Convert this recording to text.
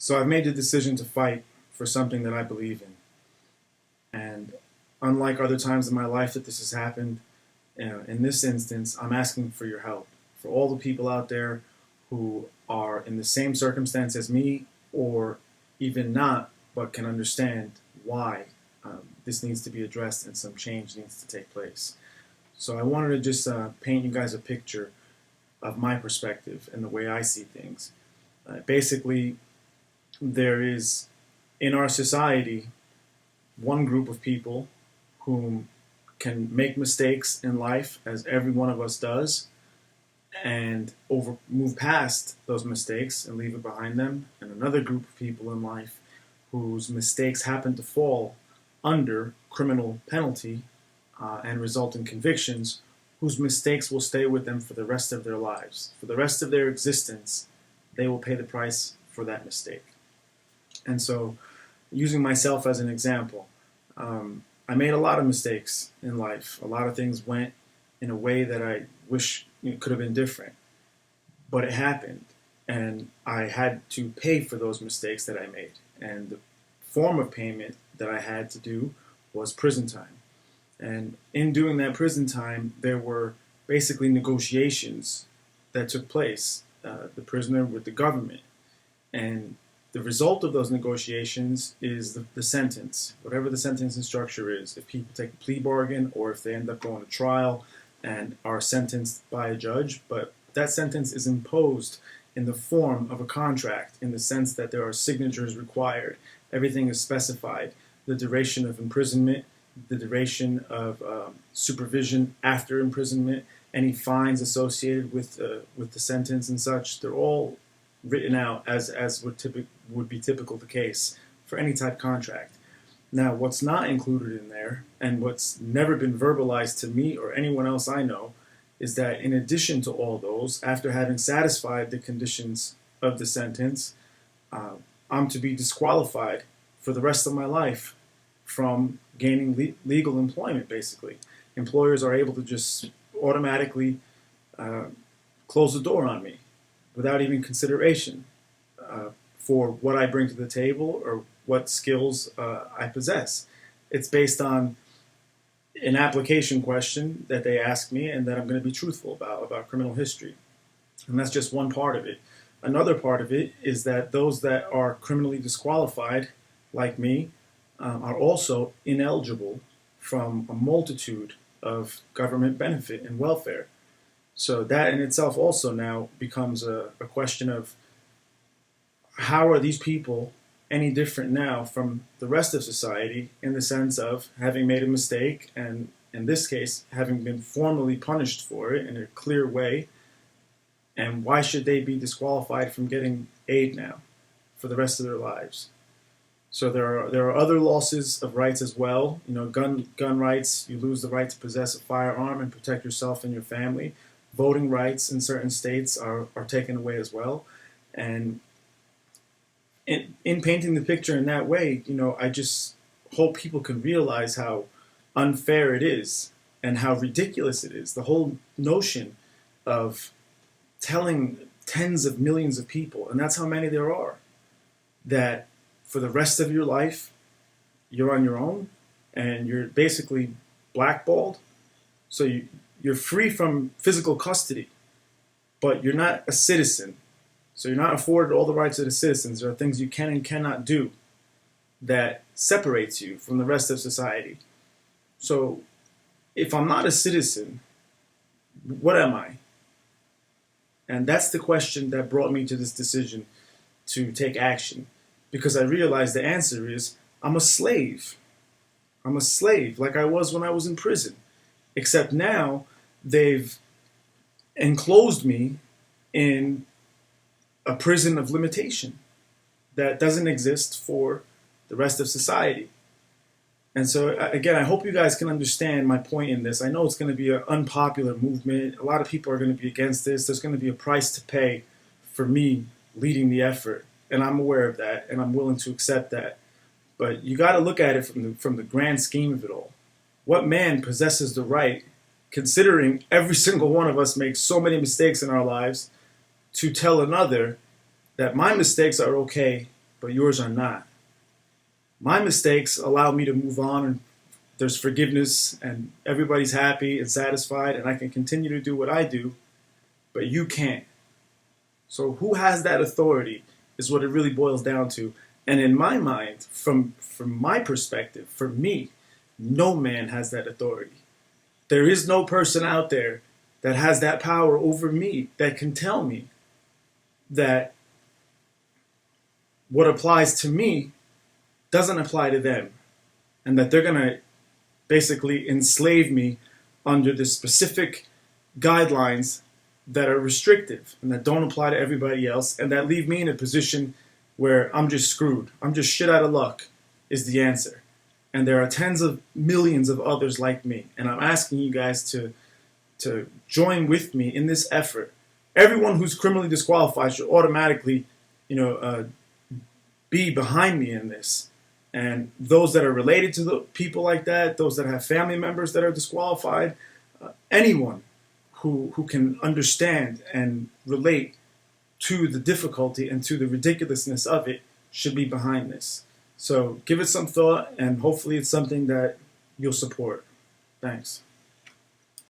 So I've made the decision to fight for something that I believe in. And unlike other times in my life that this has happened, in this instance, I'm asking for your help. For all the people out there who are in the same circumstance as me, or even not, but can understand why this needs to be addressed and some change needs to take place. So I wanted to just paint you guys a picture of my perspective and the way I see things. Basically, there is in our society one group of people whom can make mistakes in life, as every one of us does, and move past those mistakes and leave it behind them, and another group of people in life whose mistakes happen to fall under criminal penalty and result in convictions, whose mistakes will stay with them for the rest of their lives. For the rest of their existence, they will pay the price for that mistake. And so, using myself as an example, I made a lot of mistakes in life. A lot of things went in a way that I wish could have been different. But it happened, and I had to pay for those mistakes that I made. And the form of payment that I had to do was prison time. And in doing that prison time, there were basically negotiations that took place, the prisoner with the government. And the result of those negotiations is the sentence, whatever the sentencing structure is. If people take a plea bargain or if they end up going to trial and are sentenced by a judge, but that sentence is imposed in the form of a contract, in the sense that there are signatures required. Everything is specified. The duration of imprisonment, the duration of supervision after imprisonment, any fines associated with the sentence and such, they're all written out as would be typical the case for any type contract. Now, what's not included in there, and what's never been verbalized to me or anyone else I know, is that in addition to all those, after having satisfied the conditions of the sentence, I'm to be disqualified for the rest of my life from gaining legal employment, basically. Employers are able to just automatically close the door on me without even consideration for what I bring to the table or what skills I possess. It's based on an application question that they ask me and that I'm going to be truthful about criminal history. And that's just one part of it. Another part of it is that those that are criminally disqualified, like me, are also ineligible from a multitude of government benefit and welfare. So that in itself also now becomes a question of how are these people any different now from the rest of society, in the sense of having made a mistake and, in this case, having been formally punished for it in a clear way, and why should they be disqualified from getting aid now for the rest of their lives? So there are other losses of rights as well. Gun rights, you lose the right to possess a firearm and protect yourself and your family. Voting rights in certain states are taken away as well. And in painting the picture in that way, I just hope people can realize how unfair it is and how ridiculous it is. The whole notion of telling tens of millions of people, and that's how many there are, that for the rest of your life, you're on your own and you're basically blackballed. So you're free from physical custody, but you're not a citizen. So you're not afforded all the rights of the citizens. There are things you can and cannot do that separates you from the rest of society. So if I'm not a citizen, what am I? And that's the question that brought me to this decision to take action. Because I realized the answer is, I'm a slave. I'm a slave like I was when I was in prison. Except now they've enclosed me in a prison of limitation that doesn't exist for the rest of society. And so, again, I hope you guys can understand my point in this. I know it's going to be an unpopular movement. A lot of people are going to be against this. There's going to be a price to pay for me leading the effort. And I'm aware of that, and I'm willing to accept that. But you got to look at it from the grand scheme of it all. What man possesses the right, considering every single one of us makes so many mistakes in our lives, to tell another that my mistakes are okay but yours are not. My mistakes allow me to move on, and there's forgiveness, and everybody's happy and satisfied, and I can continue to do what I do, but you can't. So who has that authority is what it really boils down to. And in my mind, from my perspective, for me, no man has that authority. There is no person out there that has that power over me that can tell me that what applies to me doesn't apply to them, and that they're going to basically enslave me under the specific guidelines that are restrictive and that don't apply to everybody else, and that leave me in a position where I'm just screwed. I'm just shit out of luck is the answer. And there are tens of millions of others like me. And I'm asking you guys to join with me in this effort. Everyone who's criminally disqualified should automatically, be behind me in this. And those that are related to the people like that, those that have family members that are disqualified, anyone who can understand and relate to the difficulty and to the ridiculousness of it should be behind this. So give it some thought, and hopefully it's something that you'll support. Thanks.